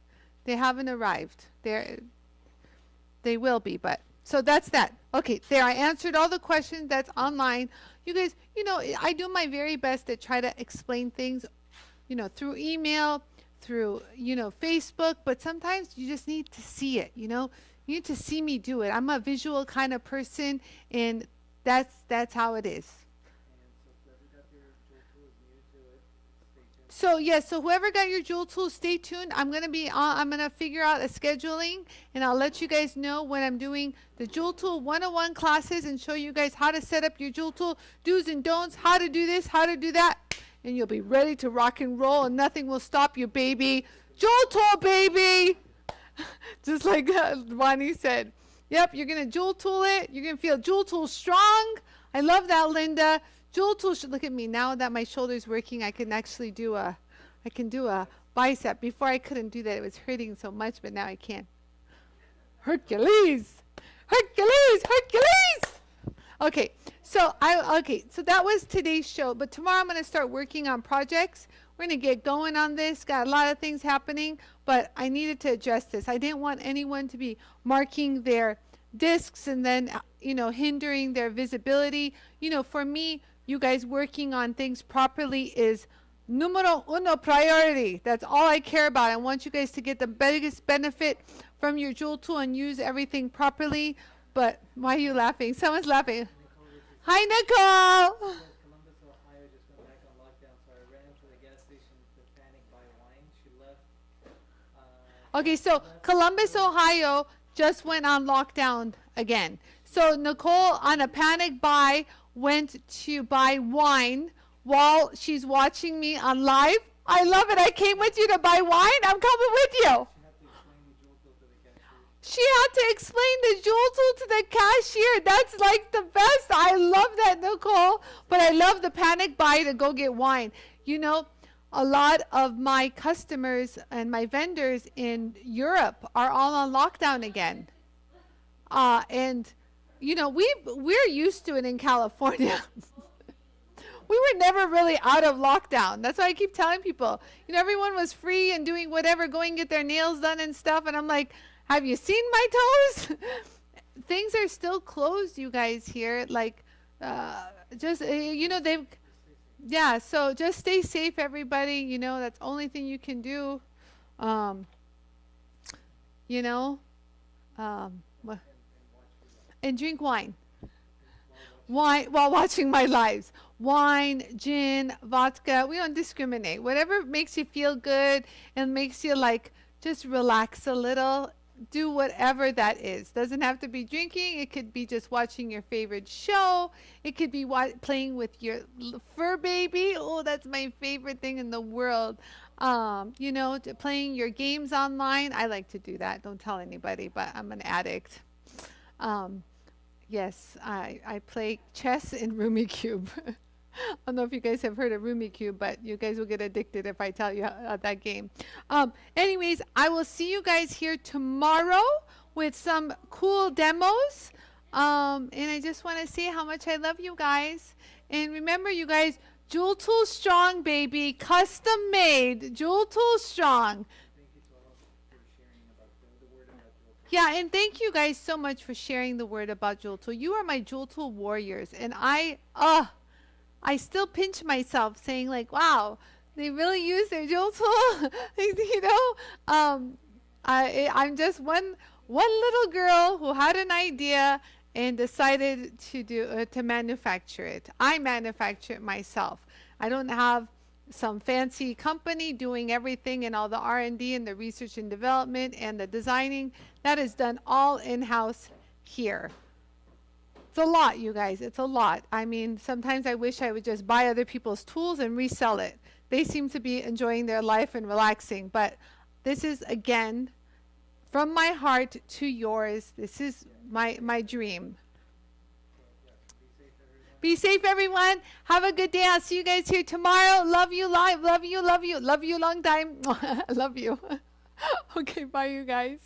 They haven't arrived. They will be, but so that's that. Okay, there, I answered all the questions that's online. You guys, you know, I do my very best to try to explain things, you know, through email, through, you know, Facebook, but sometimes you just need to see it, you know. You need to see me do it. I'm a visual kind of person, and that's how it is. So yes, so whoever got your Jool tool, stay tuned. I'm gonna figure out a scheduling, and I'll let you guys know when I'm doing the Jool tool 101 classes and show you guys how to set up your Jool tool, do's and don'ts, how to do this, how to do that, and you'll be ready to rock and roll, and nothing will stop you, baby. Jool tool, baby. Just like Bonnie said. Yep, you're gonna Jool tool it. You're gonna feel Jool tool strong. I love that, Linda. Jool tool, look at me now that my shoulder's working. I can actually do a bicep. Before I couldn't do that. It was hurting so much, but now I can. Hercules, Hercules, Hercules. Okay, so so that was today's show. But tomorrow I'm gonna start working on projects. We're gonna get going on this. Got a lot of things happening, but I needed to address this. I didn't want anyone to be marking their discs and then, you know, hindering their visibility. You know, for me, you guys working on things properly is numero uno priority. That's all I care about. I want you guys to get the biggest benefit from your Jool tool and use everything properly. But why are you laughing? Someone's laughing. Hi, Nicole. Columbus, Ohio just went back on lockdown, so I ran to the gas station to panic buy wine. She left. Okay, so Columbus, Ohio just went on lockdown again. So Nicole, on a panic buy, went to buy wine while she's watching me on live. I love it. I came with you to buy wine. I'm coming with you. She had to explain the Jool tool to the cashier. That's like the best. I love that, Nicole. But I love the panic buy to go get wine. You know, a lot of my customers and my vendors in Europe are all on lockdown again. And, you know, we're used to it in California. We were never really out of lockdown. That's why I keep telling people, you know, everyone was free and doing whatever, going get their nails done and stuff. And I'm like, have you seen my toes? Things are still closed, you guys, here. Like, just, you know, yeah, so just stay safe, everybody. You know, that's the only thing you can do. you know, and drink wine. Wine while watching my lives. Wine, gin, vodka. We don't discriminate. Whatever makes you feel good and makes you like just relax a little. Do whatever that is. Doesn't have to be drinking. It could be just watching your favorite show. It could be playing with your fur baby. Oh, that's my favorite thing in the world. You know, playing your games online. I like to do that. Don't tell anybody, but I'm an addict. Yes, I play chess in Rumicube. I don't know if you guys have heard of Rumicube, but you guys will get addicted if I tell you that game. Anyways, I will see you guys here tomorrow with some cool demos. And I just want to say how much I love you guys. And remember, you guys, JOOLTOOL strong, baby. Custom made. JOOLTOOL strong. Yeah, and thank you guys so much for sharing the word about JOOLTOOL. You are my JOOLTOOL warriors. And I still pinch myself saying like, wow, they really use their JOOLTOOL. You know, I'm just one little girl who had an idea and decided to manufacture it. I manufacture it myself. I don't have some fancy company doing everything and all the R&D and the research and development and the designing. That is done all in-house here. It's a lot, you guys. It's a lot. I mean, sometimes I wish I would just buy other people's tools and resell it. They seem to be enjoying their life and relaxing. But this is, again, from my heart to yours. This is my dream. Be safe, everyone. Have a good day. I'll see you guys here tomorrow. Love you live. Love you, love you. Love you long time. Love you. Okay, bye, you guys.